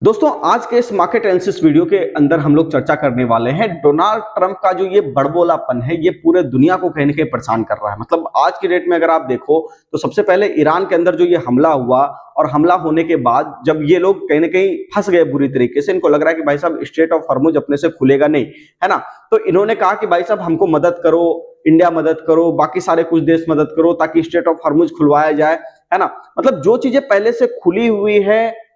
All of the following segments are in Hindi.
दोस्तों आज के इस मार्केट एनालिसिस वीडियो के अंदर हम लोग चर्चा करने वाले हैं डोनाल्ड ट्रंप का जो ये बड़बोलापन है ये पूरे दुनिया को कहीं ना कहीं परेशान कर रहा है। मतलब आज की डेट में अगर आप देखो तो सबसे पहले ईरान के अंदर जो ये हमला हुआ और हमला होने के बाद जब ये लोग कहीं ना कहीं फंस गए बुरी तरीके से, इनको लग रहा है कि भाई साहब स्ट्रेट ऑफ हॉर्मुज अपने से खुलेगा नहीं, है ना। तो इन्होंने कहा कि भाई साहब हमको मदद करो, इंडिया मदद करो, बाकी सारे कुछ देश मदद करो ताकि स्ट्रेट ऑफ हॉर्मुज खुलवाया जाए, है ना। मतलब जो चीजें पहले से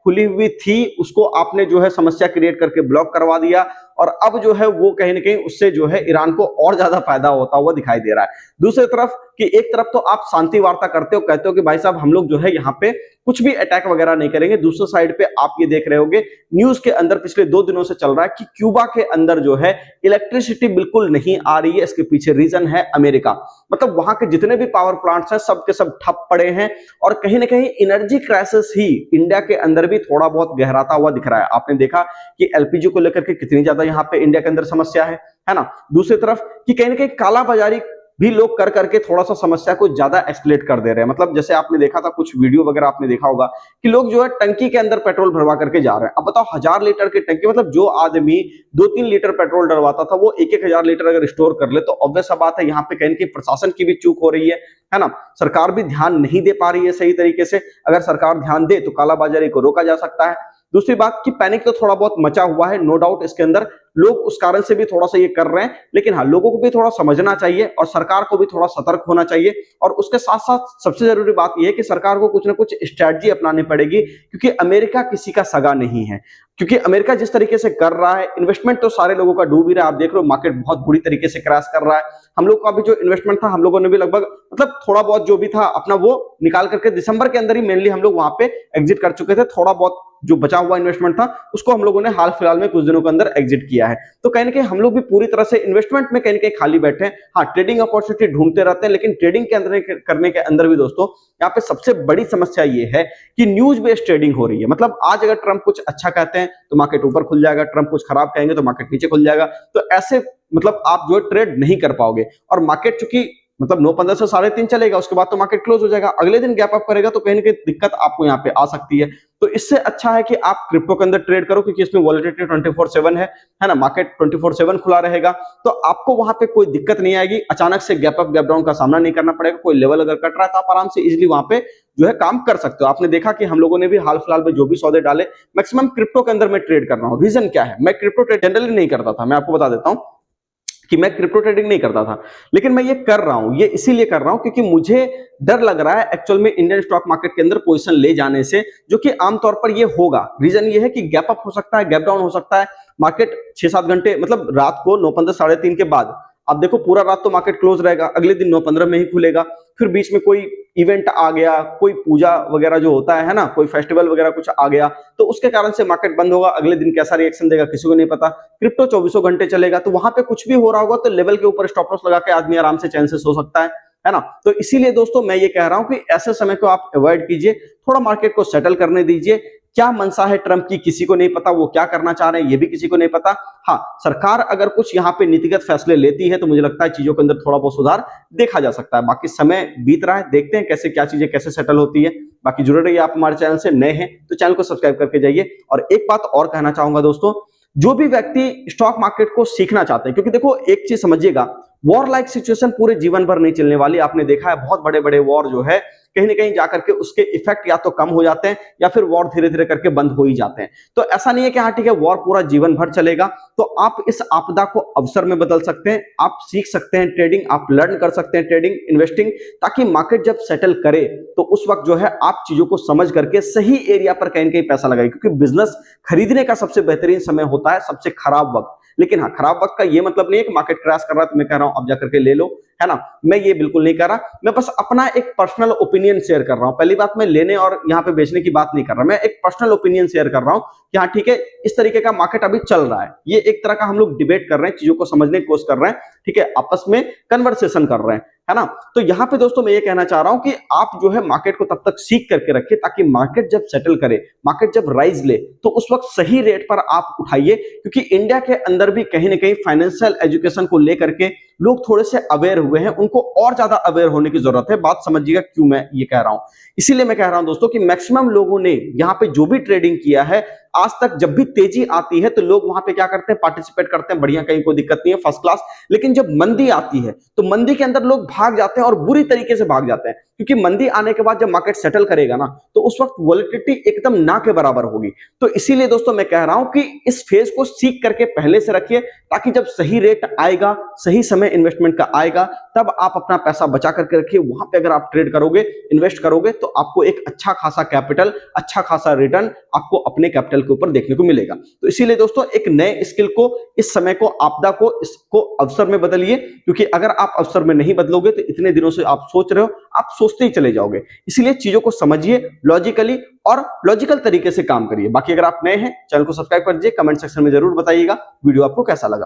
खुली हुई थी उसको आपने जो है समस्या क्रिएट करके ब्लॉक करवा दिया और अब जो है वो कहीं ना कहीं उससे जो है ईरान को और ज्यादा फायदा होता हुआ दिखाई दे रहा है। दूसरी तरफ कि एक तरफ तो आप शांति वार्ता करते हो, कहते हो कि भाई साहब हम लोग जो है यहाँ पे कुछ भी अटैक वगैरह नहीं करेंगे। दूसरी साइड पे आप ये देख रहे होंगे न्यूज के अंदर पिछले 2 दिनों से चल रहा है कि क्यूबा के अंदर जो है इलेक्ट्रिसिटी बिल्कुल नहीं आ रही है। इसके पीछे रीजन है अमेरिका। मतलब वहां के जितने भी पावर प्लांट्स हैं सब के सब ठप पड़े हैं और कहीं ना कहीं एनर्जी क्राइसिस ही इंडिया के अंदर भी थोड़ा बहुत गहराता हुआ दिख रहा है। आपने देखा कि एलपीजी को लेकर के कितनी ज्यादा यहाँ पे इंडिया के अंदर समस्या है ना। दूसरी तरफ कि कहीं ना कहीं काला बाजारी भी लोग कर करके थोड़ा सा समस्या को ज्यादा एक्सलेट कर दे रहे हैं। मतलब जैसे आपने देखा था कुछ वीडियो वगैरह आपने देखा होगा कि लोग जो है टंकी के अंदर पेट्रोल भरवा करके जा रहे हैं। अब बताओ 1000 लीटर की टंकी, मतलब जो आदमी 2-3 लीटर पेट्रोल डलवाता था वो 1-1 हजार लीटर अगर स्टोर कर ले तो ऑब्वियस सा बात है यहाँ पे कहीं प्रशासन की भी चूक हो रही है ना। सरकार भी ध्यान नहीं दे पा रही है सही तरीके से। अगर सरकार ध्यान दे तो कालाबाजारी को रोका जा सकता है। दूसरी बात कि पैनिक तो थोड़ा बहुत मचा हुआ है, नो डाउट इसके अंदर लोग उस कारण से भी थोड़ा सा ये कर रहे हैं, लेकिन हाँ लोगों को भी थोड़ा समझना चाहिए और सरकार को भी थोड़ा सतर्क होना चाहिए। और उसके साथ साथ सबसे जरूरी बात यह है कि सरकार को कुछ ना कुछ स्ट्रैटेजी अपनानी पड़ेगी क्योंकि अमेरिका किसी का सगा नहीं है। क्योंकि अमेरिका जिस तरीके से कर रहा है इन्वेस्टमेंट तो सारे लोगों का डूब ही रहा है। आप देख रहे हो मार्केट बहुत बुरी तरीके से क्रैश कर रहा है। हम लोग का भी जो इन्वेस्टमेंट था हम लोगों ने भी लगभग मतलब थोड़ा बहुत जो भी था अपना वो निकाल करके दिसंबर के अंदर ही मेनली हम लोग वहां पे एग्जिट कर चुके थे। थोड़ा बहुत जो बचा हुआ इन्वेस्टमेंट था उसको हम लोगों ने हाल फिलहाल में कुछ दिनों के अंदर एग्जिट किया है। तो कहीं ना कहीं हम लोग भी पूरी तरह से इन्वेस्टमेंट में कहीं खाली बैठे हैं। हाँ ट्रेडिंग अपॉर्चुनिटी ढूंढते रहते हैं, लेकिन ट्रेडिंग के अंदर करने के अंदर भी दोस्तों यहाँ पे सबसे बड़ी समस्या ये है कि न्यूज बेस्ड ट्रेडिंग हो रही है। मतलब आज अगर ट्रंप कुछ अच्छा कहते हैं तो मार्केट ऊपर खुल जाएगा, ट्रंप कुछ खराब कहेंगे तो मार्केट नीचे खुल जाएगा। तो ऐसे मतलब आप जो है ट्रेड नहीं कर पाओगे और मार्केट चूंकि मतलब 9-15 से 3.5 चलेगा, उसके बाद तो मार्केट क्लोज हो जाएगा, अगले दिन गैप अप करेगा तो कहीं ना कहीं दिक्कत आपको यहाँ पे आ सकती है। तो इससे अच्छा है कि आप क्रिप्टो के अंदर ट्रेड करो क्योंकि इसमें वॉलेटिलिटी 24/7 है ना। मार्केट 24/7 खुला रहेगा तो आपको वहां पे कोई दिक्कत नहीं आएगी। अचानक से गैप अप गैप डाउन का सामना नहीं करना पड़ेगा। कोई लेवल अगर कट रहा है तो आप आराम से इजीली वहां पे जो है काम कर सकते हो। आपने देखा कि हम लोगों ने भी हाल फिलहाल में जो भी सौदे डाले मैक्सिमम क्रिप्टो के अंदर मैं ट्रेड कर रहा हूँ। रीजन क्या है, मैं क्रिप्टो ट्रेड जनरली नहीं करता था, मैं आपको बता देता हूँ कि मैं क्रिप्टो ट्रेडिंग नहीं करता था, लेकिन मैं ये कर रहा हूं। ये इसीलिए कर रहा हूं क्योंकि मुझे डर लग रहा है एक्चुअल में इंडियन स्टॉक मार्केट के अंदर पोजीशन ले जाने से, जो कि आमतौर पर ये होगा। रीजन ये है कि गैप अप हो सकता है, गैप डाउन हो सकता है। मार्केट 6-7 घंटे मतलब रात को 9-15 3:30 के बाद अब देखो पूरा रात तो मार्केट क्लोज रहेगा, अगले दिन 9-15 में ही खुलेगा। फिर बीच में कोई इवेंट आ गया, कोई पूजा वगैरह जो होता है ना, कोई फेस्टिवल वगैरह कुछ आ गया तो उसके कारण से मार्केट बंद होगा। अगले दिन कैसा रिएक्शन देगा किसी को नहीं पता। क्रिप्टो 24 घंटे चलेगा तो वहां पे कुछ भी हो रहा होगा तो लेवल के ऊपर स्टॉप लॉस लगा के आदमी आराम से चैन से सो सकता है ना। तो इसीलिए दोस्तों मैं ये कह रहा हूं कि ऐसे समय को आप अवॉइड कीजिए, थोड़ा मार्केट को सेटल करने दीजिए। क्या मंशा है ट्रंप की किसी को नहीं पता, वो क्या करना चाह रहे हैं ये भी किसी को नहीं पता। हाँ सरकार अगर कुछ यहाँ पे नीतिगत फैसले लेती है तो मुझे लगता है चीजों के अंदर थोड़ा बहुत सुधार देखा जा सकता है। बाकी समय बीत रहा है, देखते हैं कैसे क्या चीजें कैसे सेटल होती है। बाकी जुड़े रहिए, आप हमारे चैनल से नए हैं तो चैनल को सब्सक्राइब करके जाइए। और एक बात और कहना चाहूंगा दोस्तों, जो भी व्यक्ति स्टॉक मार्केट को सीखना चाहते हैं, क्योंकि देखो एक चीज समझिएगा, वॉर लाइक सिचुएशन पूरे जीवन भर नहीं चलने वाली। आपने देखा है बहुत बड़े बड़े वॉर जो है कहीं ना कहीं जाकर के उसके इफेक्ट या तो कम हो जाते हैं या फिर वॉर धीरे धीरे करके बंद हो ही जाते हैं। तो ऐसा नहीं है कि हाँ ठीक है वॉर पूरा जीवन भर चलेगा। तो आप इस आपदा को अवसर में बदल सकते हैं, आप सीख सकते हैं ट्रेडिंग, आप लर्न कर सकते हैं ट्रेडिंग इन्वेस्टिंग, ताकि मार्केट जब सेटल करे तो उस वक्त जो है आप चीजों को समझ करके सही एरिया पर कहीं ना कहीं पैसा लगाइए। क्योंकि बिजनेस खरीदने का सबसे बेहतरीन समय होता है सबसे खराब वक्त। लेकिन हाँ खराब वक्त का ये मतलब नहीं है कि मार्केट क्रैश कर रहा है तो मैं कह रहा हूं अब जाकर के ले लो, है ना। मैं ये बिल्कुल नहीं कर रहा, मैं बस अपना एक पर्सनल ओपिनियन शेयर कर रहा हूं। पहली बात, मैं लेने और यहाँ पे बेचने की बात नहीं कर रहा, मैं एक पर्सनल ओपिनियन शेयर कर रहा हूं कि हाँ ठीक है इस तरीके का मार्केट अभी चल रहा है। ये एक तरह का हम लोग डिबेट कर रहे हैं, चीजों को समझने की कोशिश कर रहे हैं, ठीक है, आपस में कन्वर्सेशन कर रहे हैं, है ना। तो यहाँ पे दोस्तों मैं ये कहना चाह रहा हूं कि आप जो है मार्केट को तब तक सीख करके रखिए ताकि मार्केट जब सेटल करे, मार्केट जब राइज ले तो उस वक्त सही रेट पर आप उठाइए। क्योंकि इंडिया के अंदर भी कहीं ना कहीं फाइनेंशियल एजुकेशन को लेकर के लोग थोड़े से अवेयर हुए हैं, उनको और ज्यादा अवेयर होने की जरूरत है। बात समझिएगा क्यों मैं ये कह रहा हूं। इसीलिए मैं कह रहा हूं दोस्तों कि मैक्सिमम लोगों ने यहाँ पे जो भी ट्रेडिंग किया है आज तक जब भी तेजी आती है तो लोग वहां पे क्या करते हैं, पार्टिसिपेट करते हैं, बढ़िया, कहीं कोई दिक्कत नहीं है, फर्स्ट क्लास। लेकिन जब मंदी आती है तो मंदी के अंदर लोग भाग जाते हैं और बुरी तरीके से भाग जाते हैं, क्योंकि मंदी आने के बाद जब मार्केट सेटल करेगा ना तो उस वक्त वॉलेटिलिटी एकदम ना के बराबर होगी। तो इसीलिए दोस्तों मैं कह रहा हूं कि इस फेज को सीख करके पहले से रखिए, ताकि जब सही रेट आएगा, सही समय इन्वेस्टमेंट का आएगा, तब आप अपना पैसा बचा करके रखिए। वहां पे अगर आप ट्रेड करोगे, इन्वेस्ट करोगे, तो आपको एक अच्छा खासा कैपिटल, अच्छा खासा रिटर्न आपको अपने कैपिटल के ऊपर देखने को मिलेगा। तो इसीलिए दोस्तों एक नए स्किल को, इस समय को, आपदा को, इसको अवसर में बदलिए, क्योंकि अगर आप अवसर में नहीं बदलोगे तो इतने दिनों से आप सोच रहे हो, आप सोचते ही चले जाओगे। इसीलिए चीजों को समझिए लॉजिकली और लॉजिकल तरीके से काम करिए। बाकी अगर आप नए हैं, चैनल को सब्सक्राइब कर दीजिए, कमेंट सेक्शन में जरूर बताइएगा वीडियो आपको कैसा लगा।